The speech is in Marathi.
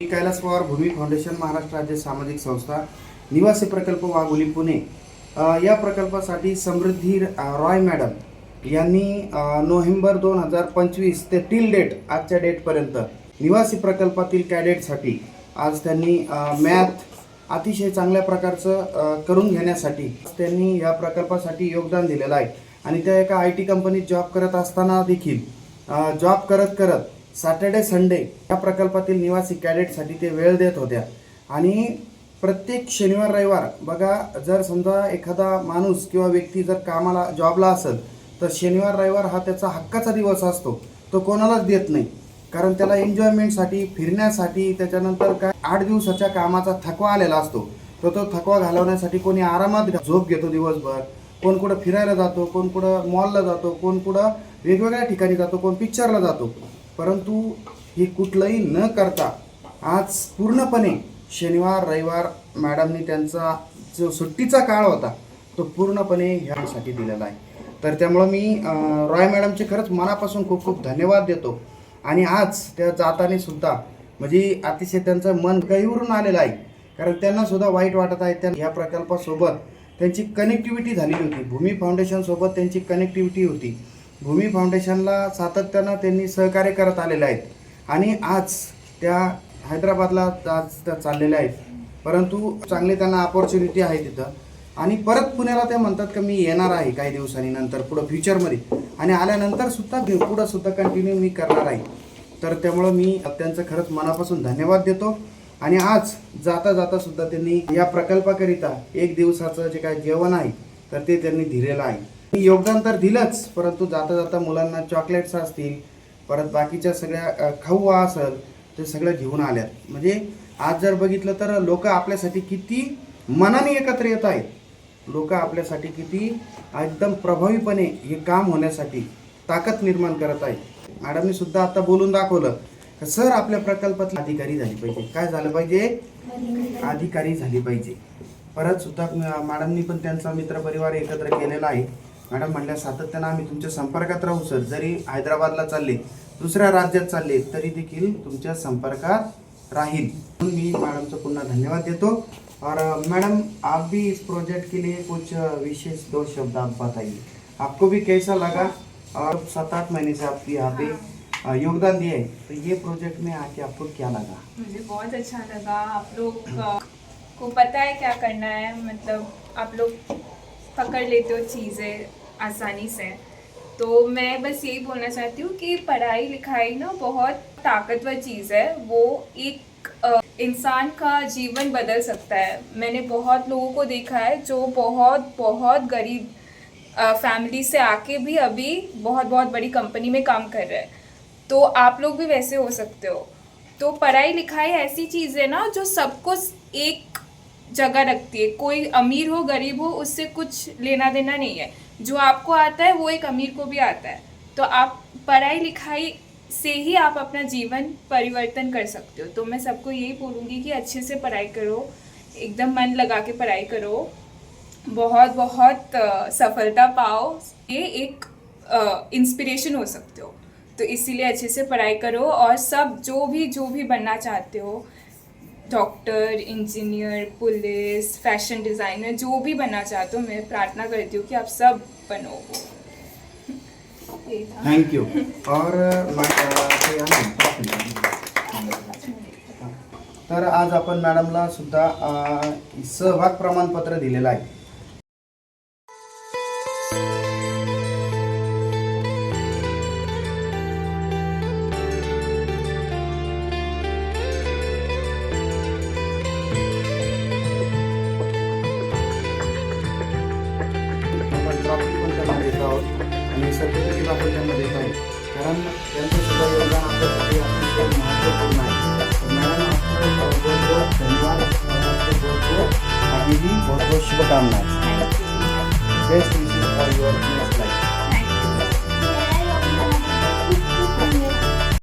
मी कैलास पवार, भूमी फाउंडेशन, महाराष्ट्र राज्य सामाजिक संस्था, निवासी प्रकल्प वाघोली पुणे या प्रकल्पासाठी समृद्धी रॉय मॅडम यांनी नोव्हेंबर 2025 ते टिल डेट आजच्या डेटपर्यंत निवासी प्रकल्पातील कॅडेटसाठी आज त्यांनी मॅथ अतिशय चांगल्या प्रकारचं करून घेण्यासाठी त्यांनी या प्रकल्पासाठी योगदान दिलेलं आहे. आणि त्या एका IT कंपनीत जॉब करत असताना देखील जॉब करत करत सॅटर्डे संडे या प्रकल्पातील निवासी कॅडेटसाठी ते वेळ देत होत्या. आणि प्रत्येक शनिवार रविवार बघा, जर समजा एखादा माणूस किंवा व्यक्ती जर कामाला जॉबला असेल तर शनिवार रविवार हा त्याचा हक्काचा दिवस असतो, तो कोणालाच देत नाही. कारण त्याला एन्जॉयमेंटसाठी, फिरण्यासाठी, त्याच्यानंतर काय 8 दिवसाच्या कामाचा थकवा आलेला असतो, तो थकवा घालवण्यासाठी कोणी आरामात झोप घेतो दिवसभर, कोण कुठं फिरायला जातो, कोण कुठं मॉलला जातो, कोण कुठं वेगवेगळ्या ठिकाणी जातो, कोण पिक्चरला जातो. परंतु हे कुठलंही न करता आज पूर्णपणे शनिवार रविवार मॅडमनी त्यांचा जो सुट्टीचा काळ होता तो पूर्णपणे ह्यासाठी दिलेला आहे. तर त्यामुळं मी रॉय मॅडमचे खरंच मनापासून खूप खूप धन्यवाद देतो. आणि आज त्या जाताने सुद्धा म्हणजे अतिशय त्यांचं मन गहिवरून आलेलं आहे. कारण त्यांना सुद्धा वाईट वाटत आहे. त्या ह्या प्रकल्पासोबत त्यांची कनेक्टिव्हिटी झालेली होती, भूमी फाउंडेशनसोबत त्यांची कनेक्टिव्हिटी होती. भूमी फाउंडेशनला सातत्यानं त्यांनी सहकार्य करत आलेले आहेत. आणि आज त्या हैदराबादला आज त्या चाललेल्या आहेत. परंतु चांगली त्यांना अपॉर्च्युनिटी आहे तिथं. आणि परत पुण्याला ते म्हणतात की मी येणार आहे काही दिवसांनी नंतर पुढं फ्युचरमध्ये, आणि आल्यानंतर सुद्धा पुढं सुद्धा कंटिन्यू मी करणार आहे. तर त्यामुळं मी त्यांचं खरंच मनापासून धन्यवाद देतो. आणि आज जाता जाता सुद्धा त्यांनी या प्रकल्पाकरिता 1 दिवसाचं जे काय जेवण आहे तर ते त्यांनी दिलेलं आहे. योगदान तर दिलंच, परंतु जाता जाता मुलांना चॉकलेट्स असतील, परत बाकीच्या सगळ्या खाऊ असेल, ते सगळं घेऊन आल्यात. म्हणजे आज जर बघितलं तर लोक आपल्यासाठी किती मनाने एकत्र येत आहेत, लोक आपल्यासाठी किती एकदम प्रभावीपणे हे काम होण्यासाठी ताकद निर्माण करत आहेत. मॅडमनी सुद्धा आता बोलून दाखवलं की सर आपल्या प्रकल्पातले अधिकारी झाली पाहिजे. काय झालं पाहिजे? अधिकारी झाली पाहिजे. परत सुद्धा मॅडमनी पण त्यांचा मित्रपरिवार एकत्र केलेला आहे. मॅडम म्हणल्या सातत्यानं आम्ही तुमच्या संपर्कात राहू सर, जरी हैदराबादला चालले, दुसऱ्या राज्यात चालले तरी देखील तुमच्या संपर्कात राहील. मी मॅडमचं पुन्हा धन्यवाद देतो. और मैडम आप भी इस प्रोजेक्ट के लिए कुछ विशेष 2 शब्द आप बताइए, आपको भी कैसा लगा? और 7-8 महीने से आप यहाँ पे योगदान दिए, तो ये प्रोजेक्ट में आके आपको क्या लगा? मुझे बहुत अच्छा लगा. आप लोग को पता है क्या करना है, मतलब आप लोग पकड़ लेते हो चीज़ें आसानी से. तो मैं बस यही बोलना चाहती हूँ कि पढ़ाई लिखाई ना बहुत ताकतवर चीज़ है. वो एक इंसान का जीवन बदल सकता है. मैंने बहुत लोगों को देखा है जो बहुत बहुत गरीब फैमिली से आके भी अभी बहुत बहुत बड़ी कंपनी में काम कर रहे हैं. तो आप लोग भी वैसे हो सकते हो. तो पढ़ाई लिखाई ऐसी चीज़ है ना जो सबको एक जगह रखती है. कोई अमीर हो गरीब हो उससे कुछ लेना देना नहीं है. जो आपको आता है वो एक अमीर को भी आता है. तो आप पढ़ाई लिखाई से ही आप अपना जीवन परिवर्तन कर सकते हो. तो मैं सबको यही बोलूँगी कि अच्छे से पढ़ाई करो, एकदम मन लगा के पढ़ाई करो, बहुत बहुत सफलता पाओ. ये एक इंस्पिरेशन हो सकते हो. तो इसीलिए अच्छे से पढ़ाई करो. और सब जो भी बनना चाहते हो, doctor, engineer, police, fashion designer, जो भी बनना चाहते हो, मैं प्रार्थना करती हूँ कि आप सब बनो. Thank you. और तर आज आपण मॅडमला सुद्धा सहभाग प्रमाणपत्र दिलेलं आहे. आपण ट्रॉफी पण त्यांना देत आहोत आणि सर्टिफिकेट आपण त्यांना देत आहे. कारण त्यांचं सुद्धा योगदान आपल्यासाठी अतिशय महत्त्वपूर्ण आहे. मॅडम आपको बहुत बहुत धन्यवाद और आपको बहुत बहुत अभी भी बहुत बहुत शुभकामनाएं. बेस्ट विशेष फॉर युअर नेक्स्ट लाइफ.